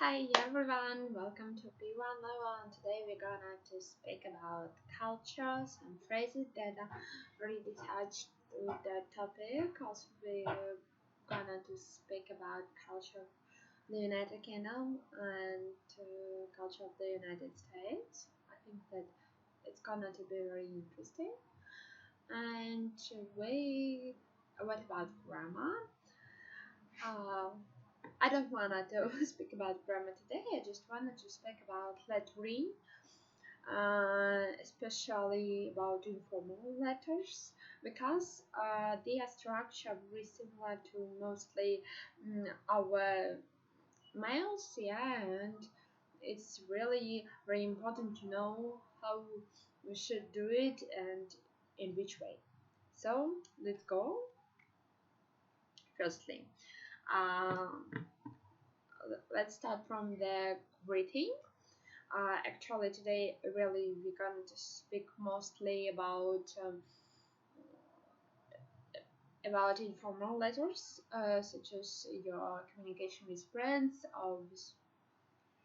Hi everyone, welcome to B1 level, and today we're gonna to speak about cultures and phrases that are really attached to the topic. Also, we're gonna to speak about culture of the United Kingdom and culture of the United States. I think that it's gonna to be very interesting. And what about grammar? I don't wanna to speak about grammar today. I just wanted to speak about lettering, especially about informal letters, because they are structured very similar to mostly our mails. Yeah, and it's really very important to know how we should do it and in which way. So let's go. Firstly, um, let's start from the greeting. Actually, today really we're going to speak mostly about informal letters, such as your communication with friends or with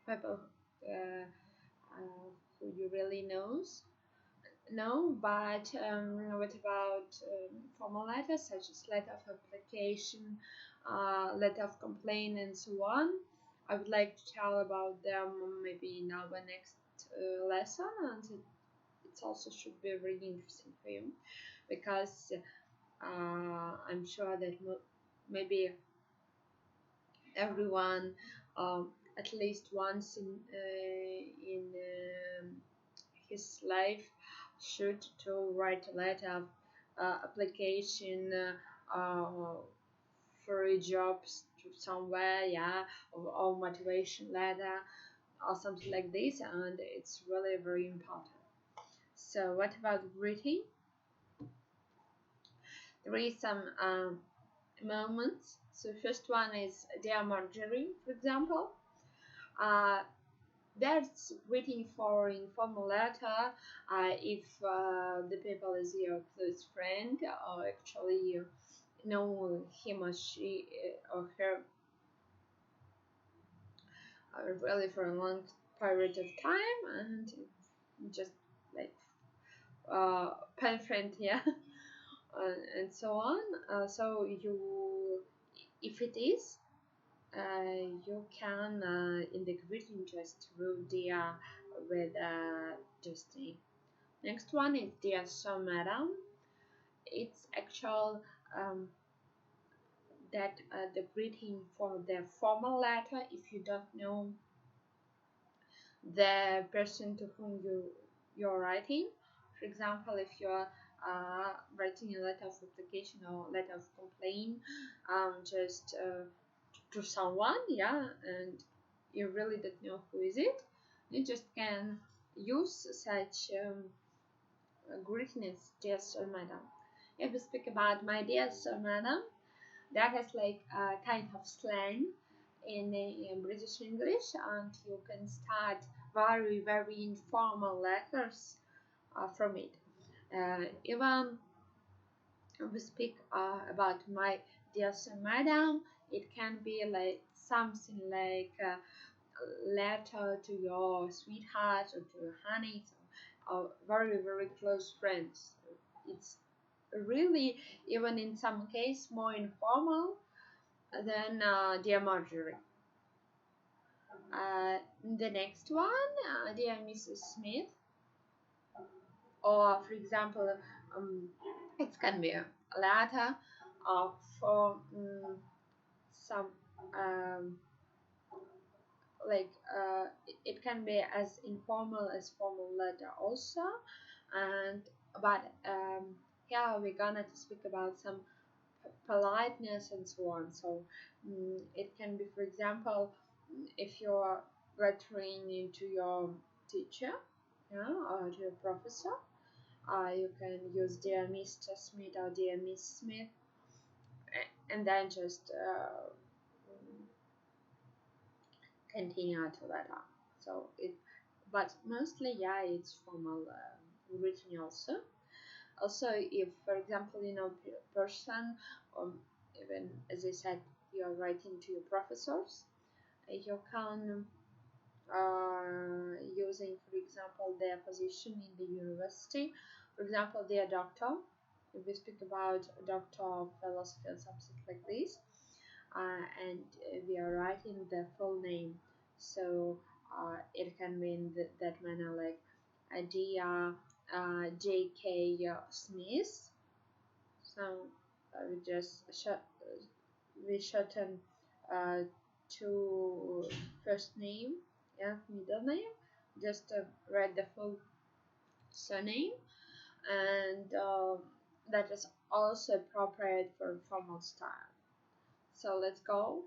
people uh, who you really know. But what about formal letters such as letter of application, letter of complaint, and so on? I would like to tell about them maybe in our next lesson, and it also should be very interesting for you because I'm sure that maybe everyone at least once in his life should to write a letter of application for a job to somewhere, yeah, or motivation letter or something like this, and it's really very important. So what about greeting? There is some moments. So first one is dear Marjorie, for example. Uh, that's greeting for informal letter if the people is your close friend or actually you know him or she or her really for a long period of time and just like pen friend, yeah. And so on. So you, if it is, you can in the greeting just wrote dear with just a. Next one is dear sir madam. It's actual that the greeting for the formal letter if you don't know the person to whom you're writing. For example, if you're writing a letter of application or letter of complaint, just to someone, yeah, and you really don't know who is it, you just can use such greetings, dear sir, madam. If we speak about my dear sir, madam, that is like a kind of slang in British English, and you can start very informal letters from it. Even we speak about my dear sir, madam, it can be like something like a letter to your sweetheart or to your honey, or very close friends. It's really, even in some case, more informal than dear Marjorie. The next one, dear Mrs. Smith, or for example, um, it can be a letter for some like it can be as informal as formal letter also, and but here we're gonna to speak about some politeness and so on. So it can be, for example, if you're lettering into your teacher, yeah, or to your professor, you can use dear Mr. Smith or dear Miss Smith, and then just continue to letter. So it, but mostly, yeah, it's formal written also. Also, if, for example, you know, person, even as I said, you are writing to your professors, you can using, for example, their position in the university. For example, dear doctor, if we speak about doctor of philosophy or something like this, and we are writing the full name, so it can be in that manner, like dear J.K. Smith. So we just we shorten to first name, yeah, middle name, just write the full surname, and that is also appropriate for formal style. So let's go.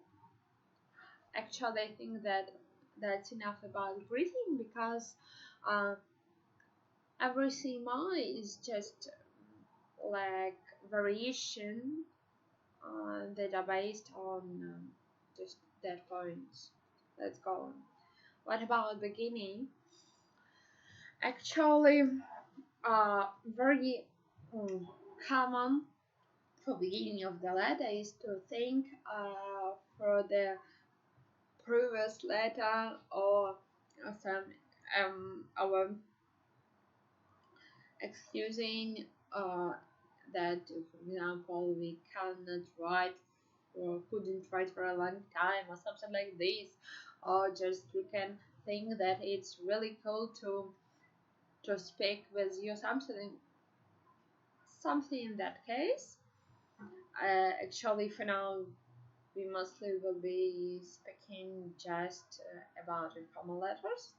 Actually, I think that that's enough about greeting, because uh, everything more is just like variation that are based on just that points. Let's go on. What about beginning? Actually, very common for beginning of the letter is to think for the previous letter, or some our excusing that, for example, we cannot write or couldn't write for a long time or something like this, or just we can think that it's really cool to speak with you, something in that case. Actually, for now, we mostly will be speaking just about informal letters.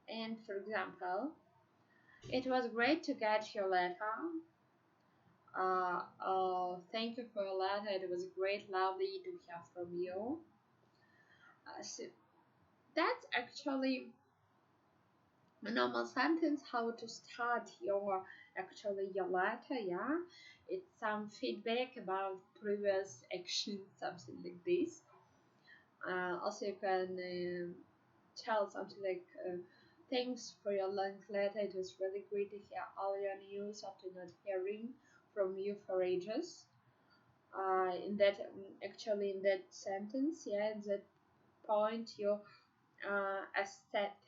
And for example, it was great to get your letter. Thank you for your letter. It was great, lovely to hear from you. So that's actually a normal sentence how to start your letter. Yeah, it's some feedback about previous action, something like this. Also you can tell something like thanks for your long letter, it was really great to hear all your news after not hearing from you for ages. In that actually in that sentence, yeah, at that point you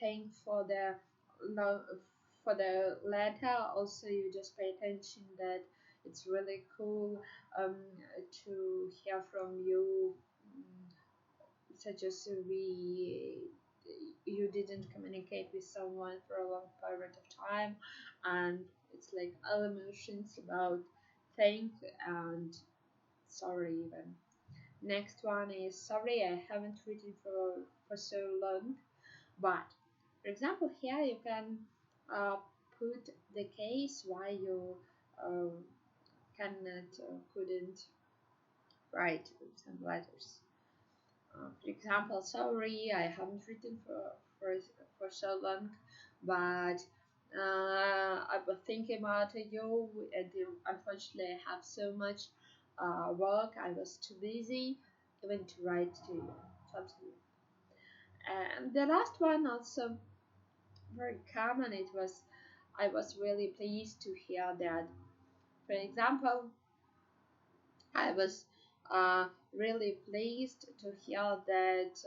thank for the letter. Also you just pay attention that it's really cool to hear from you, such as you didn't communicate with someone for a long period of time, and it's like all emotions about thank and sorry even. Next one is sorry I haven't written for so long, but for example here you can put the case why you cannot couldn't write some letters. For example, sorry I haven't written for so long, but I was thinking about you, and unfortunately I have so much work. I was too busy even to write to you. Something. And the last one also very common. I was really pleased to hear that. For example, I was really pleased to hear that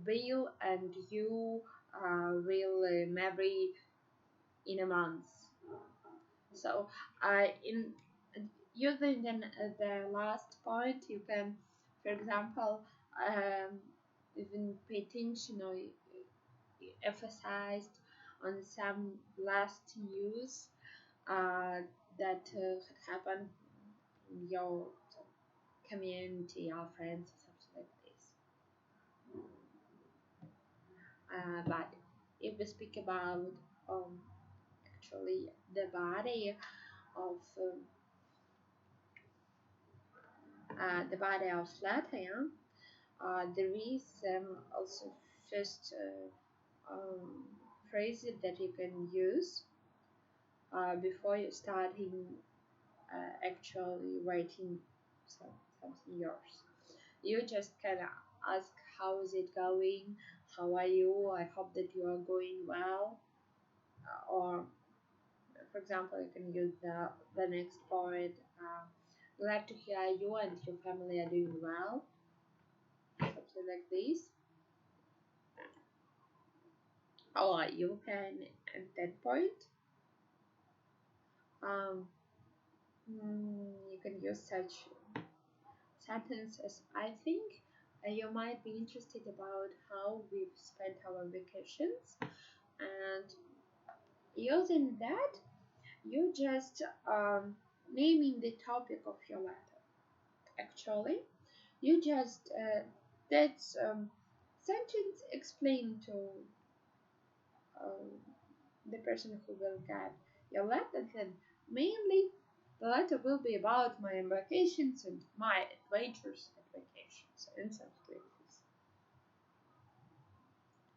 Bill and you will marry in a month. So in using the last point, you can, for example, even pay attention or emphasized on some last news that had happened in your community or friends or something like this. But if we speak about actually the body of letter, yeah, there is also first phrases that you can use before you starting actually writing something yours. You just can ask how is it going, how are you, I hope that you are going well, or for example you can use the next point, glad to hear you and your family are doing well, something like this. you can at that point um, you can use such sentence as I think. You might be interested about how we've spent our vacations, and using that you just naming the topic of your letter. Actually you just that sentence explain to um, the person who will get your letter, then mainly the letter will be about my vacations and my adventures at vacations and something like this.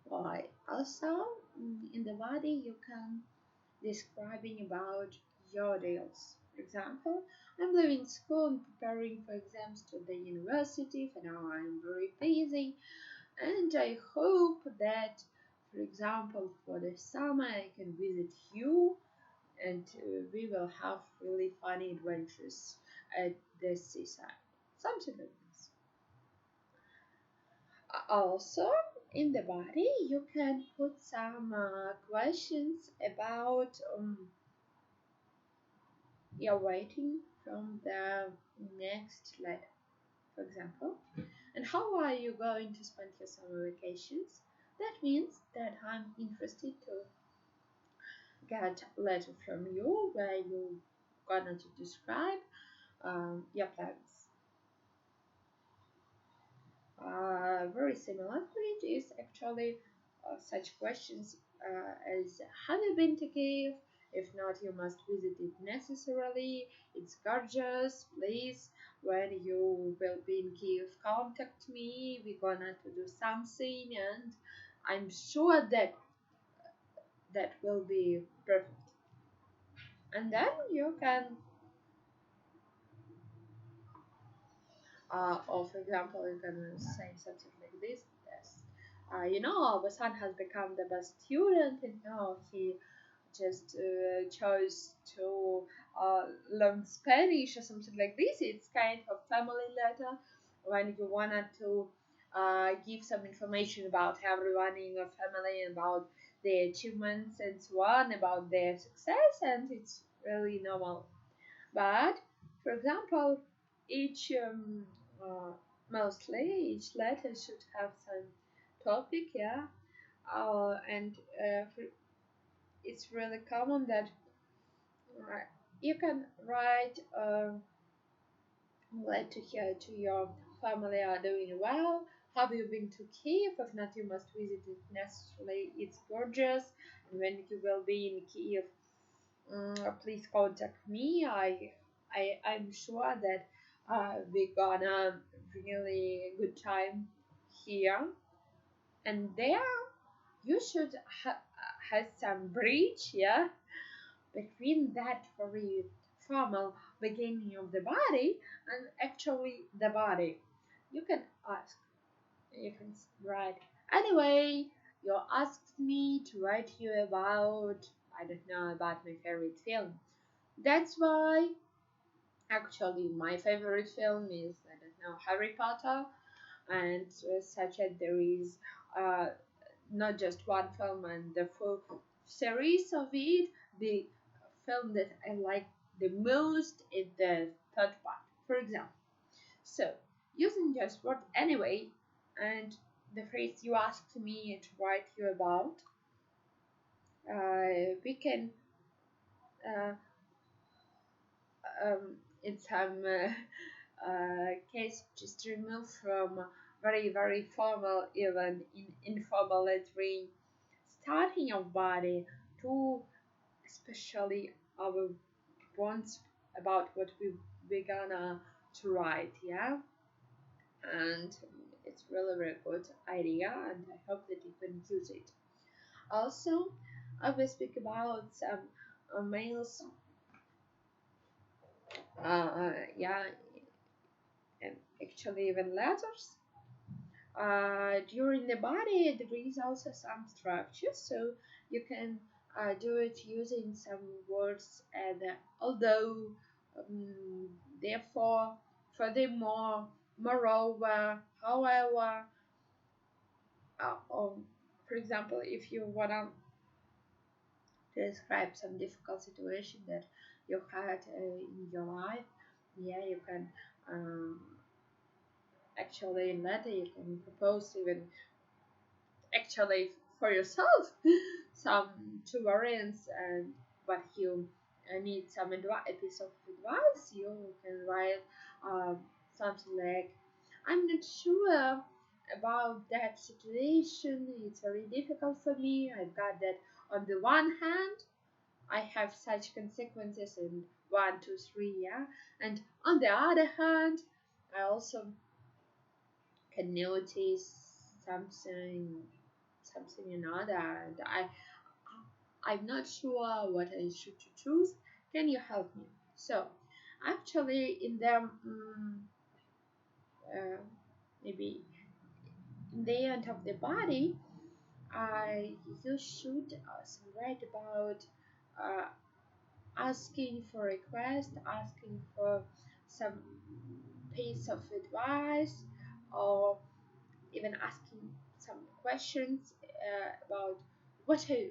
Why? Also, in the body you can describing about your deals. For example, I'm leaving school and preparing for exams to the university. For now, I'm very busy, and I hope that, for example, for the summer, I can visit you, and we will have really funny adventures at the seaside. Something like this. Also, in the body, you can put some questions about you're waiting from the next letter, for example. And how are you going to spend your summer vacations? That means that I'm interested to get a letter from you where you're gonna to describe your plans. Very similar to it is actually such questions as have you been to Kiev? If not, you must visit it necessarily. It's gorgeous. Please, when you will be in Kiev, contact me. We're gonna to do something, and I'm sure that that will be perfect. And then you can, or for example, you can say something like this. Yes. Our son has become the best student, and now he just chose to learn Spanish or something like this. It's kind of family letter when you wanted to give some information about everyone in your family, about their achievements and so on, about their success, and it's really normal. But for example, each mostly each letter should have some topic, yeah, and it's really common that uh, you can write a letter here to your family are doing well. Have you been to Kiev? If not, you must visit it necessarily. It's gorgeous. And when you will be in Kiev, please contact me. I'm sure that we're gonna really good time here and there. You should have some bridge, yeah, between that very formal beginning of the body and actually the body. You can ask, you can write. Anyway, you asked me to write you about, I don't know, about my favorite film. That's why actually my favorite film is, I don't know, Harry Potter, and such as there is uh, not just one film and the full series of it. The film that I like the most is the third part, for example. So, using just word anyway and the phrase you asked me to write you about, we can, uh, in some case, just remove from very, very formal, even in informal lettering, starting your body to especially our wants about what we're gonna to write, yeah. And it's really very good idea, and I hope that you can use it. Also, I will speak about some mails, yeah, and actually even letters. During the body, there is also some structure, so you can do it using some words and although, therefore, furthermore, moreover, however, For example, if you wanna describe some difficult situation that you had in your life, yeah, you can actually in letter you can propose even actually for yourself some two variants, and but you need some a piece of advice, you can write something like, I'm not sure about that situation, it's very difficult for me, I've got that on the one hand I have such consequences in 1, 2, 3, yeah, and on the other hand I also can notice something another, and I'm not sure what I should choose. Can you help me? So actually in the maybe in the end of the body, you should write about asking for request, asking for some piece of advice, or even asking some questions about what do you,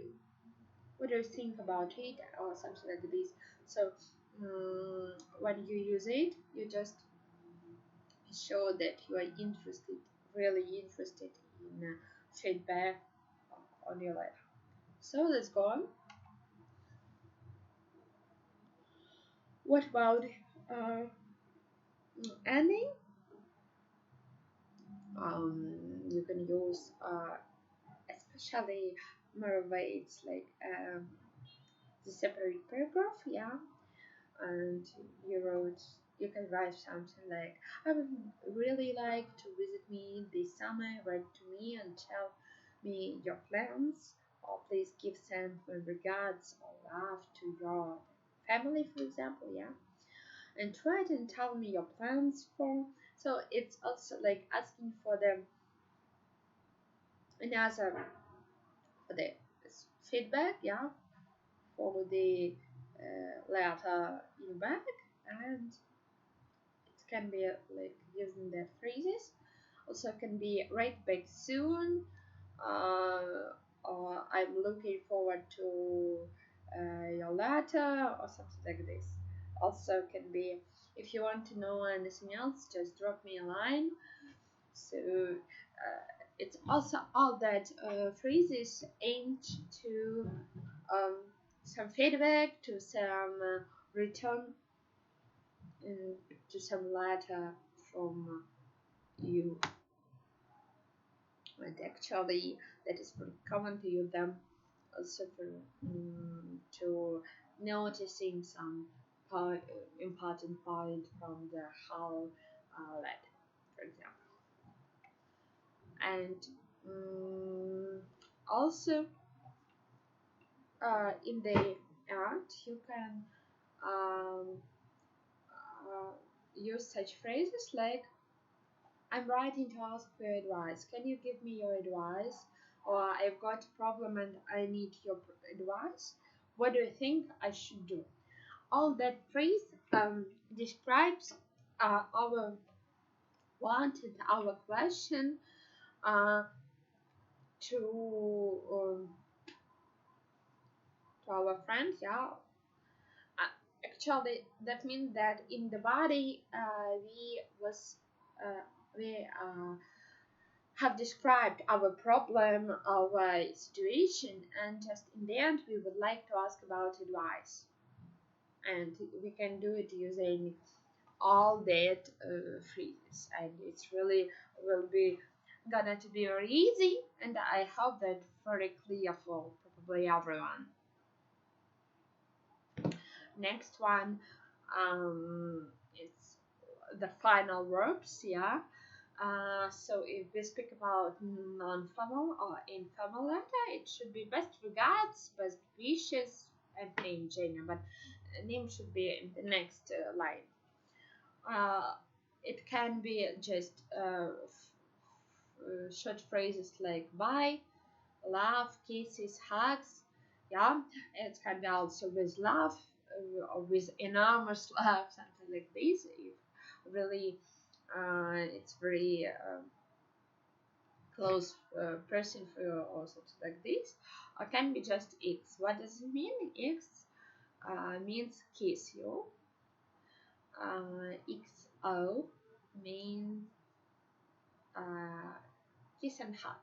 what do you think about it, or something like this. So when you use it, you just show that you are interested, really interested in feedback on your life. So let's go on. What about ending? You can use especially more ways like the separate paragraph, yeah, and you can write something like, I would really like to visit me this summer, write to me and tell me your plans, or please give some regards or love to your family, for example, yeah, and write and tell me your plans for. So it's also like asking for the another for the feedback, yeah, for the letter in back, and it can be like using the phrases. Also can be right back soon, or I'm looking forward to your letter, or something like this. Also can be, if you want to know anything else, just drop me a line. So it's also all that phrases aimed to some feedback, to some return, to some letter from you. And actually, that is very common to use them also for to noticing some important point from the whole letter, for example. And also in the end you can um, use such phrases like, I'm writing to ask for advice, can you give me your advice, or I've got a problem and I need your advice, what do you think I should do. All that phrase describes our wanted, our question uh, to our friend, yeah. Actually, that means that in the body we have described our problem, our situation, and just in the end we would like to ask about advice, and we can do it using all that phrases, and it's really will be gonna to be very easy, and I hope that very clear for probably everyone. Next one is the final verbs, yeah. So if we speak about non-formal or informal letter, it should be best regards, best wishes, and name Jenna, but name should be in the next line. It can be just short phrases like bye, love, kisses, hugs. Yeah, it can be also with love or with enormous love, something like this. If really it's very close person for you or something like this, or can be just X. What does it mean? X means kiss you. XO means kiss and hug.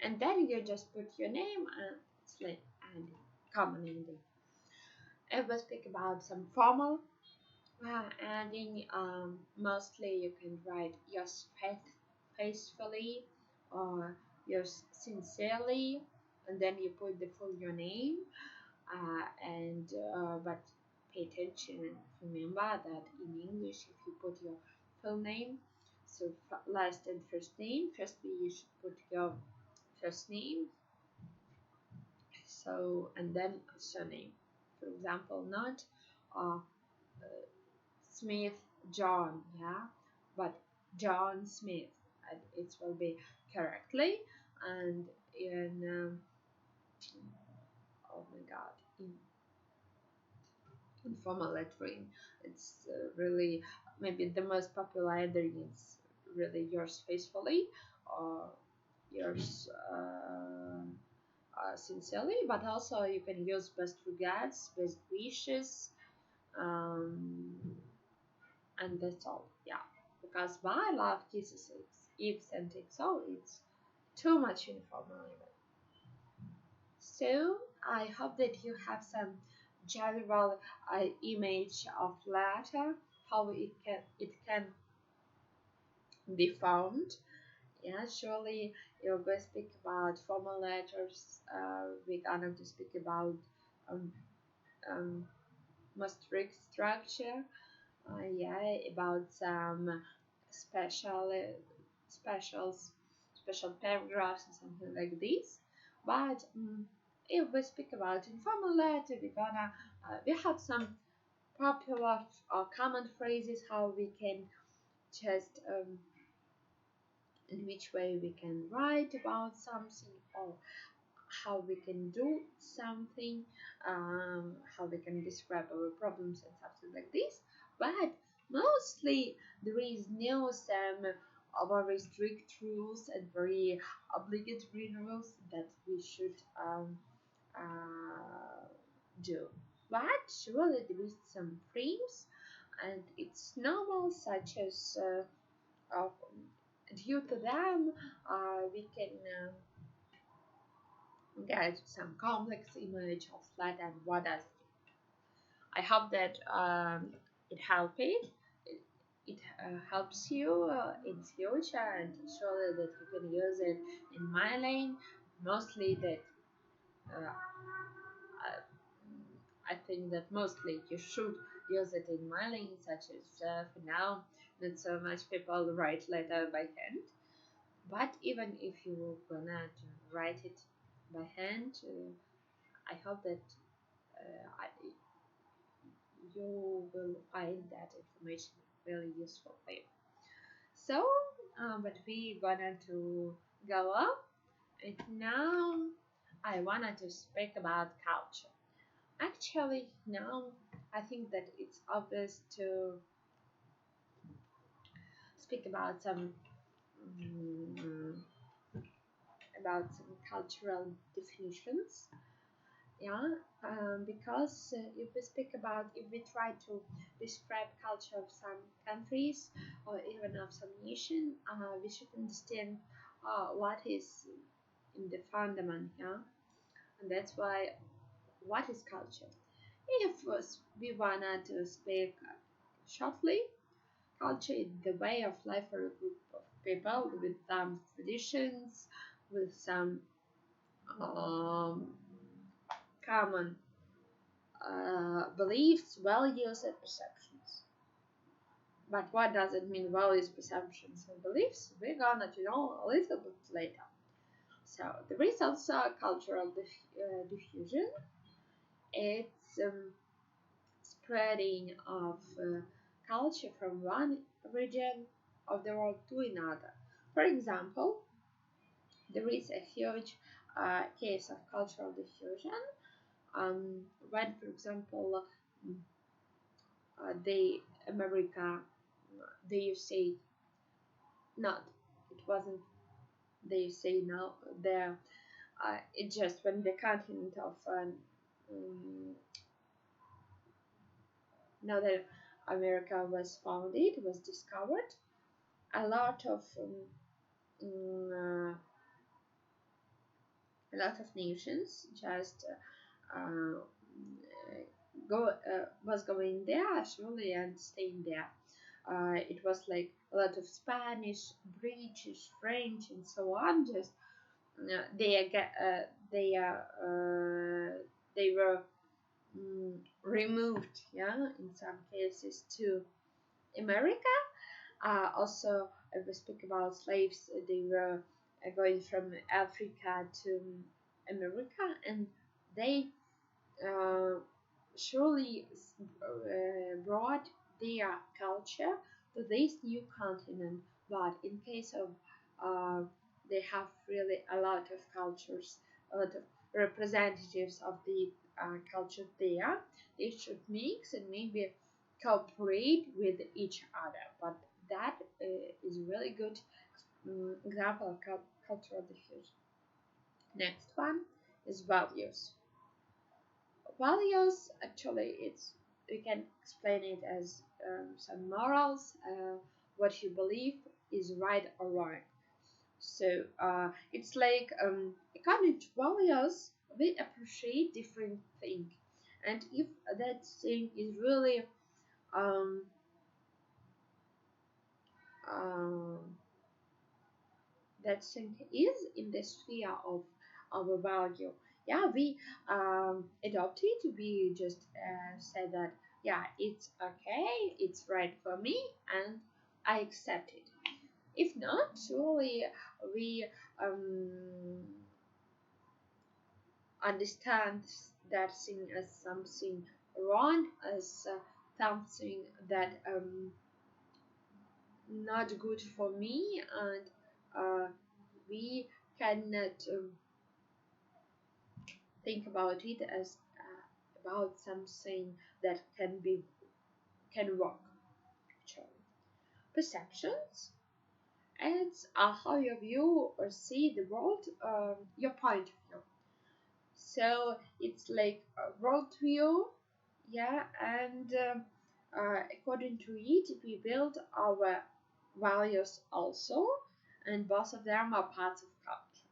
And then you just put your name and it's like ending, common ending. If we speak about some formal ending, mostly you can write yours faithfully or yours sincerely, and then you put the full your name. But pay attention and remember that in English, if you put your full name, so last and first name, firstly you should put your first name, so and then surname. For example, not Smith John, yeah, but John Smith, and it will be correctly. And in oh my god, in informal lettering, it's really maybe the most popular lettering is really yours faithfully or yours sincerely, but also you can use best regards, best wishes, and that's all. Yeah, because my love kisses X and XO, it's too much informal even. So I hope that you have some general image of letter, how it can be found. Yeah, surely you're going to speak about formal letters. We're gonna to speak about um, um, more strict structure. Yeah, about some specials, special paragraphs and something like this. But if we speak about informal letter, we have some popular or common phrases how we can just in which way we can write about something or how we can do something, how we can describe our problems and something like this. But mostly there is no some very strict rules and very obligatory rules that we should do. But surely there is some frames, and it's normal, such as due to them we can get some complex image of flat and what does I hope that it helped it helps you in future, and surely that you can use it in my lane. Mostly that uh, I think that mostly you should use it in my lane, such as for now not so much people write letter by hand. But even if you're gonna write it by hand, I hope that you will find that information really useful for you. So, but we gonna to go up, and now I wanted to speak about culture. Actually, now I think that it's obvious to speak mm, about some cultural definitions. Yeah, because if we try to describe culture of some countries or even of some nation, we should understand what is in the fundament, yeah, and that's why what is culture. If we wanna to speak shortly, culture is the way of life for a group of people with some traditions, with some um, common beliefs, values, and perceptions. But what does it mean, values, perceptions, and beliefs? We're gonna to know a little bit later. So there is also cultural diffusion. It's spreading of culture from one region of the world to another. For example, there is a huge case of cultural diffusion when, for example, the America, the USA, not it wasn't, they say now there. It just when the continent of Northern America was founded, was discovered, a lot of mm, a lot of nations just uh, was going there actually and staying there. It was like a lot of Spanish, British, French, and so on. Just they were removed, yeah, in some cases to America. Also, if we speak about slaves, they were going from Africa to America, and they surely brought their culture to this new continent. But in case of they have really a lot of cultures, a lot of representatives of the culture there. They should mix and maybe cooperate with each other. But that is really good example of cultural diffusion. Next one is values. Values, actually, it's, we can explain it as some morals, what you believe is right or wrong. So it's like according to values, we appreciate different things, and if that thing is really um, um, that thing is in the sphere of our value, yeah, we adopt it. We just say that, yeah, it's okay, it's right for me, and I accept it. If not, surely we understand that thing as something wrong, as something that not good for me, and we cannot think about it as about something that can work. Actually, perceptions. It's how you view or see the world, your point of view. So it's like a worldview, yeah, and according to it, we build our values also, and both of them are parts of culture.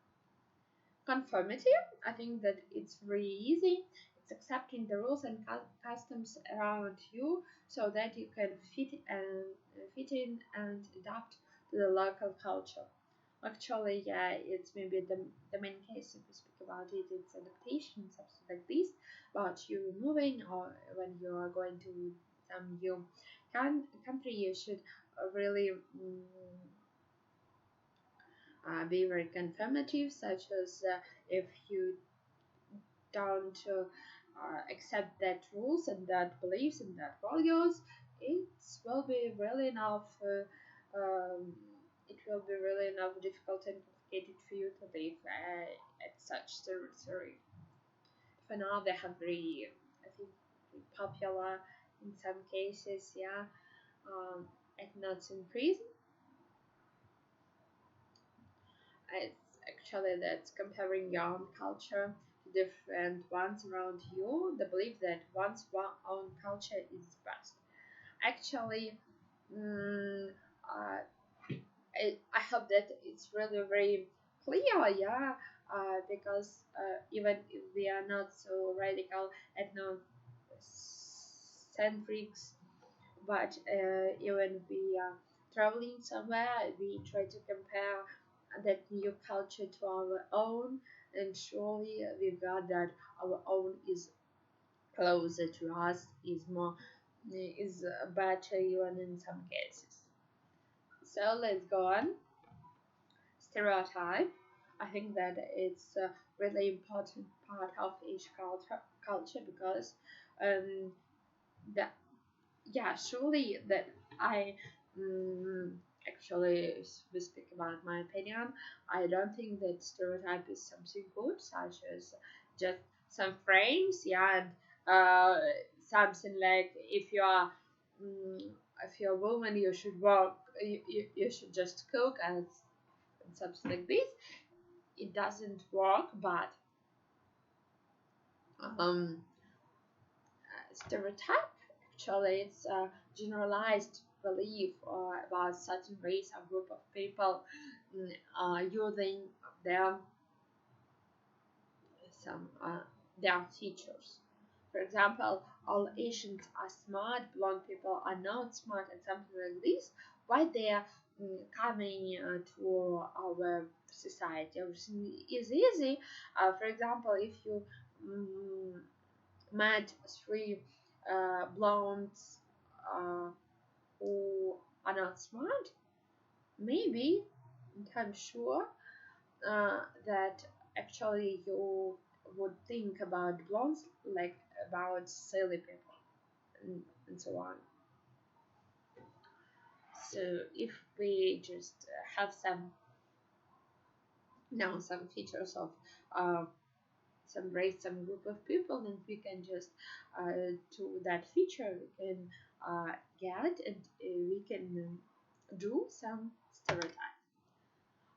Conformity, I think that it's very easy. It's accepting the rules and customs around you so that you can fit in and adapt to the local culture. Actually, yeah, it's maybe the main case if we speak about it. It's adaptation, something like this. But you moving or when you are going to some new country, you should really be very conformative, such as if you don't accept that rules and that beliefs and that values, it will be really enough. It will be really enough difficult and complicated for you to live at such territory. For now, they have very, I think, very popular in some cases, yeah, at not in prison. It's actually that's comparing your own culture to different ones around you, the belief that one's own culture is best. Actually, mm, uh, I hope that it's really very clear, yeah, because even if we are not so radical ethnocentrics, but even we are traveling somewhere, we try to compare that new culture to our own, and surely we've got that our own is closer to us, is more, is better even in some cases. So let's go on. Stereotype. I think that it's a really important part of each culture because um, that, yeah, surely that I actually, we speak about my opinion. I don't think that stereotype is something good, such as just some frames, yeah, and something like if you are if you're a woman, you should work, you should just cook, and and something like this. It doesn't work, but stereotype actually it's a generalized belief about certain race or group of people using their some their features. For example, all Asians are smart, blonde people are not smart, and something like this. Why they are coming to our society? Everything is easy. For example, if you met three blondes who are not smart, maybe I'm sure that actually you would think about blondes like about silly people and so on. So if we just have some features of uh, some race, some group of people, then we can just to that feature we can get and we can do some stereotype.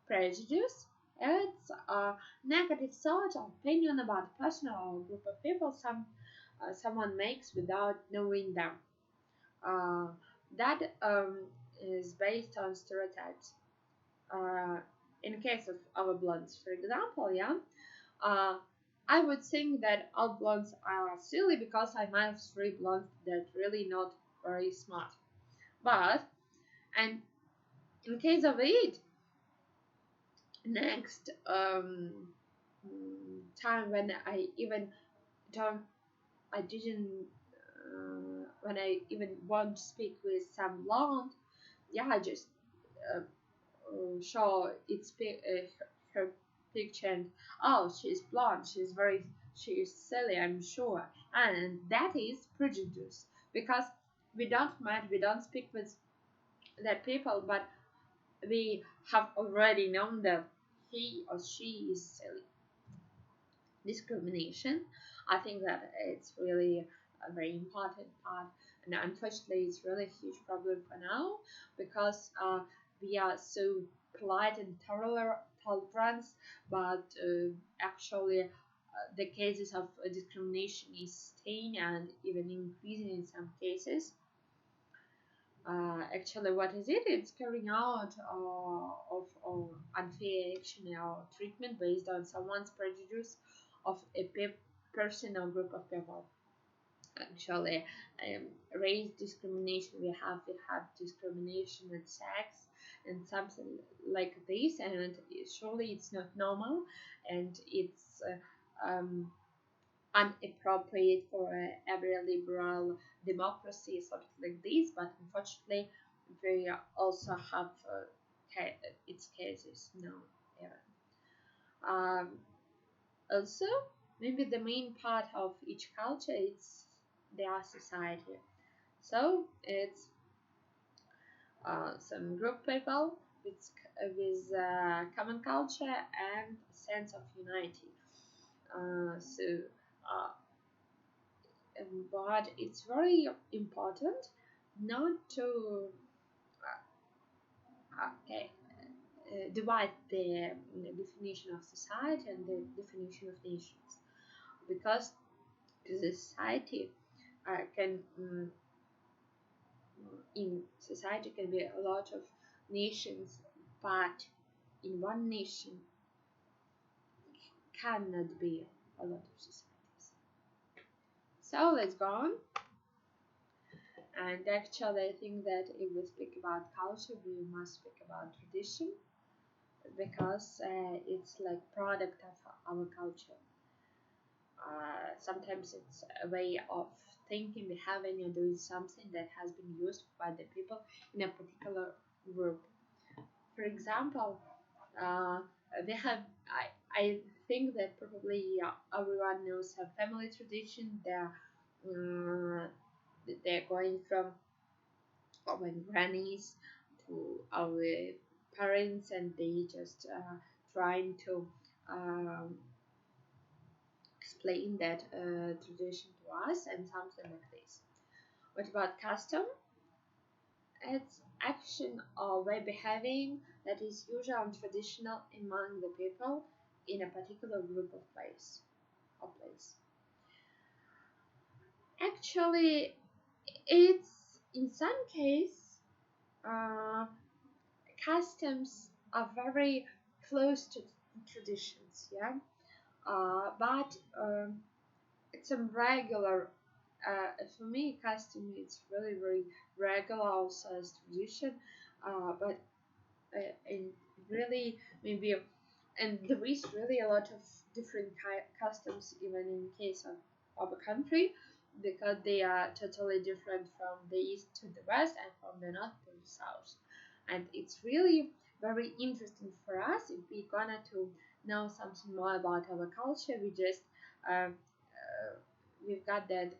Prejudice. It's a negative thought or opinion about a person or a group of people someone makes without knowing them. Uh, that is based on stereotypes. Uh, in case of our blondes, for example, yeah, uh, I would think that all blondes are silly because I might have three blondes that really not very smart. But and in case of it, next time when I even don't I didn't when I even want to speak with some blonde, yeah, I just uh, show her picture and oh, she's blonde, she's silly, I'm sure, and that is prejudice because we don't speak with that people, but we have already known that he or she is silly. Discrimination, I think that it's really a very important part, and unfortunately it's really a huge problem for now because we are so polite and tolerant, but actually the cases of discrimination is staying and even increasing in some cases. Actually, what is it? It's carrying out of unfair action or treatment based on someone's prejudice of a person or group of people. Actually, race discrimination. We have discrimination with sex and something like this, and surely it's not normal, and it's inappropriate for every liberal democracy, something like this. But unfortunately, we also have its cases now. Yeah. Um, Also, maybe the main part of each culture is their society. So it's some group people with common culture and sense of unity. So uh, but it's very important not to okay, divide the definition of society and the definition of nations because the society can in society can be a lot of nations, but in one nation cannot be a lot of societies. So let's go on. And actually, I think that if we speak about culture, we must speak about tradition because it's like product of our culture. Sometimes it's a way of thinking, behaving, or doing something that has been used by the people in a particular group. For example, uh, they have. I think that probably everyone knows a family tradition. Uh, they're going from our grannies to our parents, and they just trying to um, explain that tradition to us and something like this. What about custom? It's action or way behaving that is usual and traditional among the people in a particular group of place or place. Actually, it's in some case customs are very close to traditions, yeah. But it's a regular. For me, custom it's really very regular also as tradition, but and really maybe, and there is really a lot of different customs even in case of a country, because they are totally different from the east to the west and from the north to the south, and it's really very interesting for us if we gonna to know something more about our culture. Uh, we've got that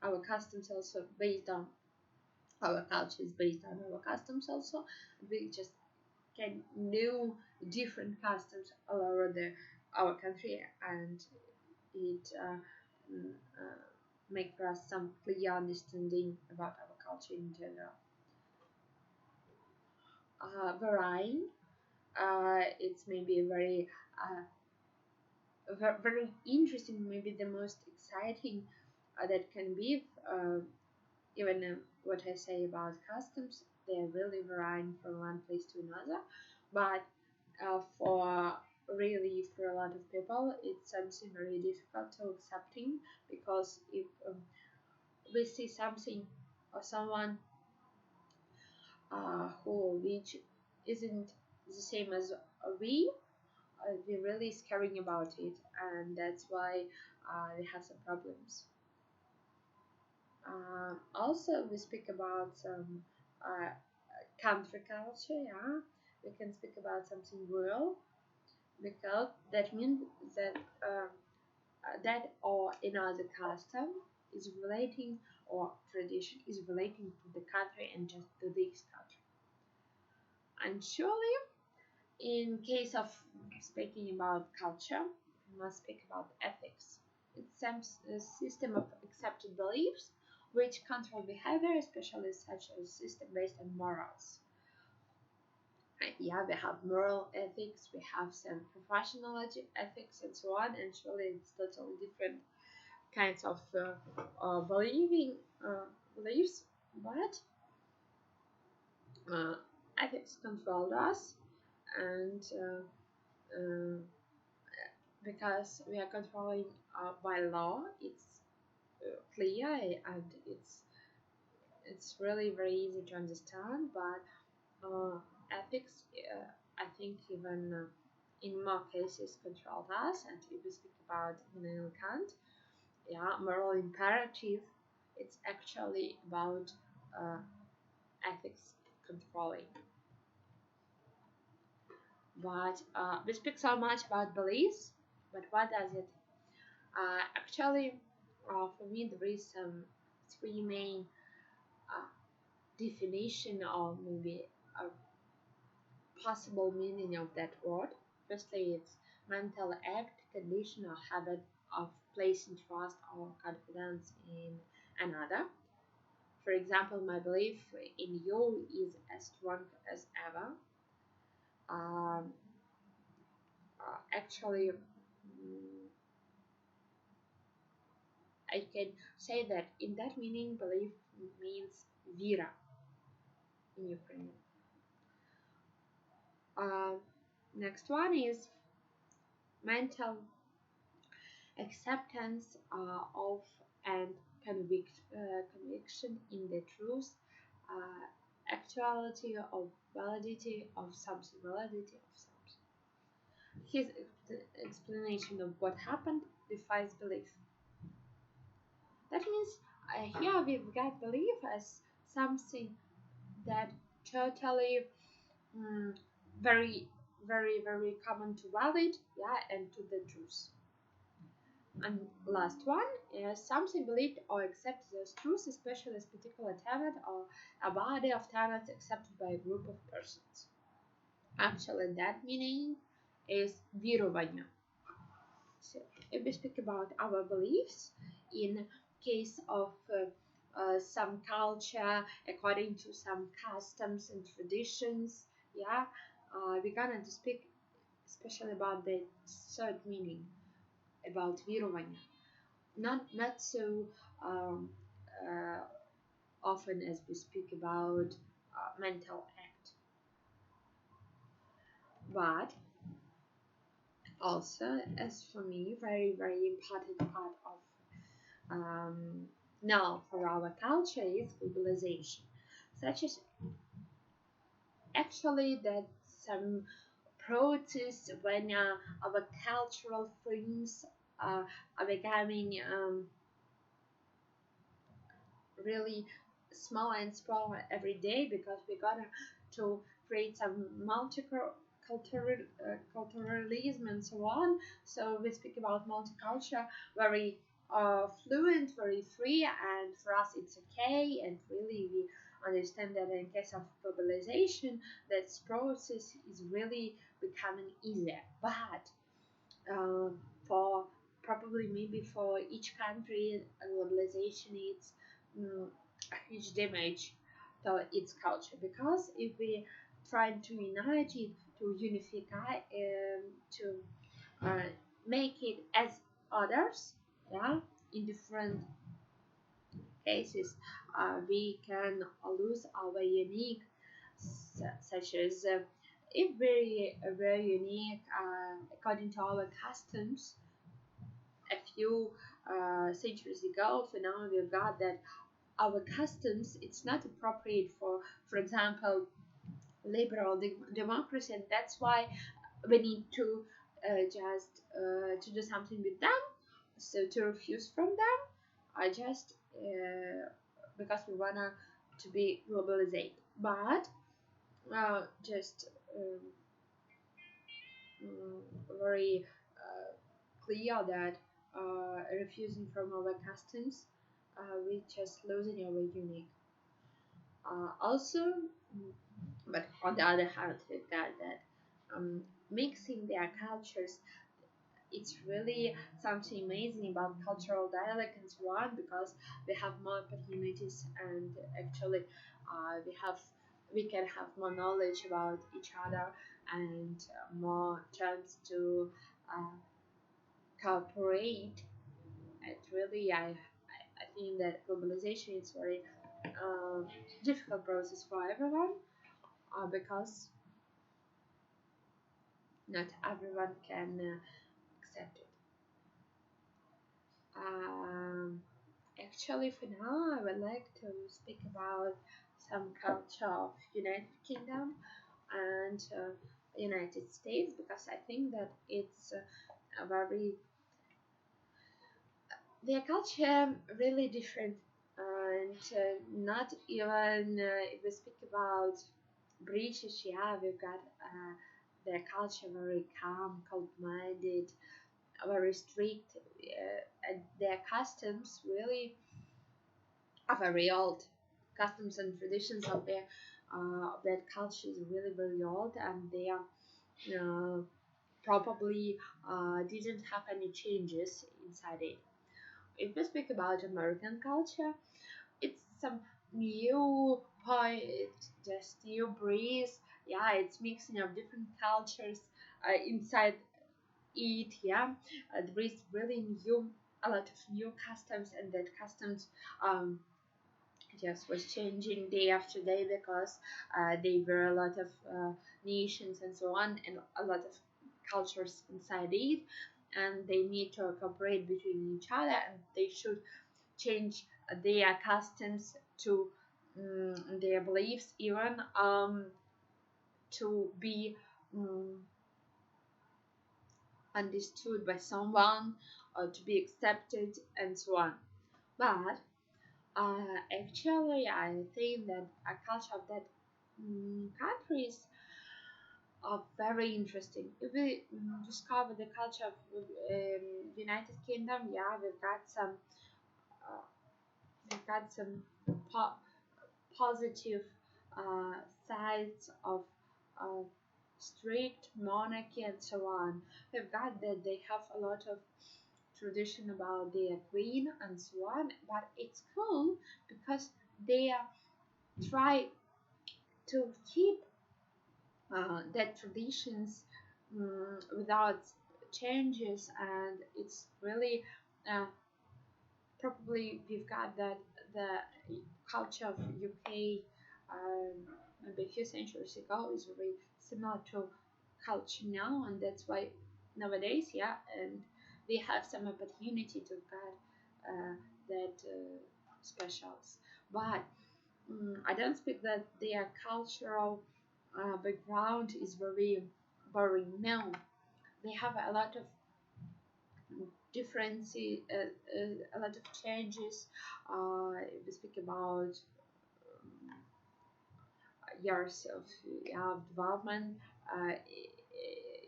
our customs also based on our culture is based on our customs also. We just can know different customs all over our country, and it make for us some clear understanding about our culture in general. Varying, it's maybe very very interesting, maybe the most exciting that can be. Even what I say about customs, they're really varying from one place to another, but for really for a lot of people it's something very difficult to accepting, because if we see something or someone which isn't the same as we're really scaring about it, and that's why they have some problems. Also, we speak about some country culture, yeah. We can speak about something rural, because that means that that or another custom is relating, or tradition is relating to the country and just to this country. And surely, in case of speaking about culture, we must speak about ethics. It's some system of accepted beliefs which control behavior, especially such as system based on morals. Yeah, we have moral ethics, we have some professional ethics, and so on. And surely it's totally different kinds of beliefs, but ethics control us, and because we are controlling by law, it's clear, and it's really very easy to understand. But ethics, I think, even in more cases control us. And if we speak about Immanuel Kant, yeah, moral imperative, it's actually about ethics controlling. But we speak so much about beliefs, but what does it actually? For me, there is some three main definition, or maybe a possible meaning of that word. Firstly, it's mental act, condition, or habit of placing trust or confidence in another. For example, my belief in you is as strong as ever. Actually, I can say that in that meaning, belief means vira in Ukrainian. Next one is mental acceptance of and conviction in the truth, actuality or validity of something, His explanation of what happened defies belief. That means here we've got belief as something that totally very, very, very common to valid, yeah, and to the truth. And last one is something believed or accepted as truth, especially as particular tenet or a body of tenets accepted by a group of persons. Actually, that meaning is вірування. So, if we speak about our beliefs, in case of some culture according to some customs and traditions. Yeah, we're gonna to speak especially about the third meaning about вірування. Not so um, uh, often as we speak about mental act, but also as for me very important part of now for our culture is globalization, such as actually that some protests when our cultural things are becoming really small and smaller every day, because we gotta to create some culturalism and so on. So we speak about multicultural very fluent, very free, and for us it's okay. And really we understand that in case of globalization, that process is really becoming easier. But for probably maybe for each country, globalization is a huge damage to its culture, because if we try to unite it, to unify, to make it as others, yeah, in different cases, we can lose our unique, such as if very unique according to our customs. A few centuries ago, for now we've got that our customs, it's not appropriate for example, liberal democracy, and that's why we need to just to do something with them, so to refuse from them, I just because we wanna to be globalized. But just very clear that refusing from our customs, we just losing our unique. Also, but on the other hand, we've got that mixing their cultures. It's really something amazing about cultural dialogue and so on, because we have more opportunities, and actually we can have more knowledge about each other, and more chance to cooperate. And really, I think that globalization is very difficult process for everyone, because not everyone can accept it. Actually, for now, I would like to speak about some culture of United Kingdom and United States, because I think that it's a very their culture really different, and not even if we speak about British, yeah, we've got their culture very calm, cold-minded, very strict, and their customs really are very old. Customs and traditions of that culture is really very old, and they are probably didn't have any changes inside it. If we speak about American culture, it's some new point, just new breeze. Yeah, it's mixing of different cultures inside it. Yeah, there is really a lot of new customs, and that customs just was changing day after day, because there were a lot of nations and so on, and a lot of cultures inside it, and they need to cooperate between each other, and they should change their customs to their beliefs, even to be understood by someone, or to be accepted and so on. But actually, I think that a culture of that countries are very interesting. If we discover the culture of United Kingdom, yeah, uh, we've got some positive sides of strict monarchy and so on. We've got that they have a lot of tradition about their queen and so on, but it's cool because they try to keep that traditions without changes, and it's really probably we've got that the culture of UK maybe a few centuries ago is very similar to culture now, and that's why nowadays, and we have some opportunity to get that specials. But I don't speak that their cultural background is very boring. No, they have a lot of differences, a lot of changes. We speak about years of development.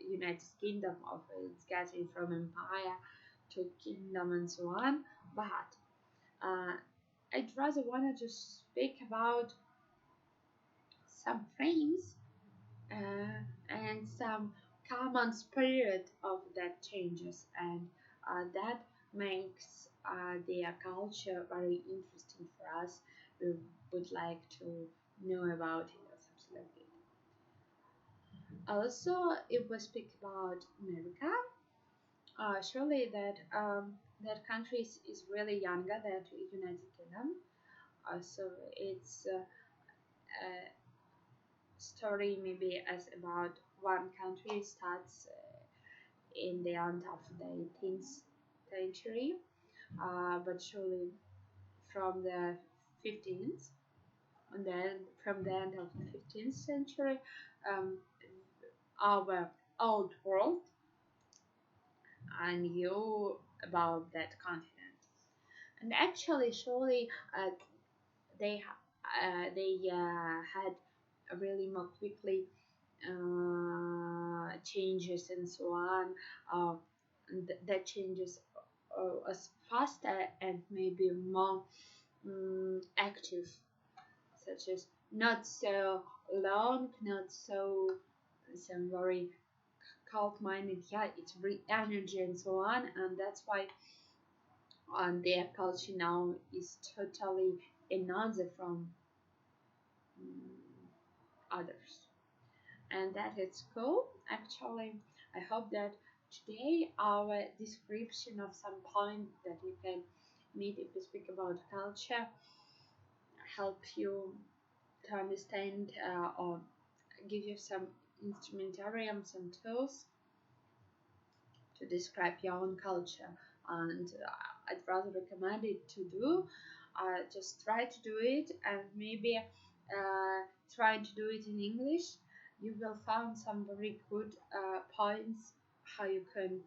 United Kingdom of its getting from empire to kingdom and so on. But I'd rather wanted to speak about some things and some common spirit of that changes, and that makes their culture very interesting for us. We would like to know about it or something like it. Also, if we speak about America, surely that country is really younger than the United Kingdom. So it's a story maybe as about one country starts in the end of the 18th century, but surely from the 15th, and then from the end of the 15th century, our old world knew about that continent. And actually, surely they had really more quickly changes and so on. That changes as faster and maybe more active, such as not so long, not so some very cold-minded. It's very energy and so on, and that's why their culture now is totally another from others, and that is cool. Actually, I hope that today our description of some point that you can meet if we speak about culture help you to understand or give you some instrumentarium, some tools to describe your own culture. And I'd rather recommend it to do. Just try to do it, and maybe try to do it in English. You will find some very good points how you can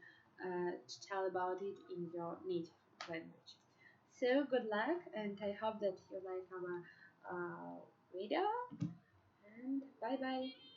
tell about it in your native language. So good luck, and I hope that you like our video, and bye bye.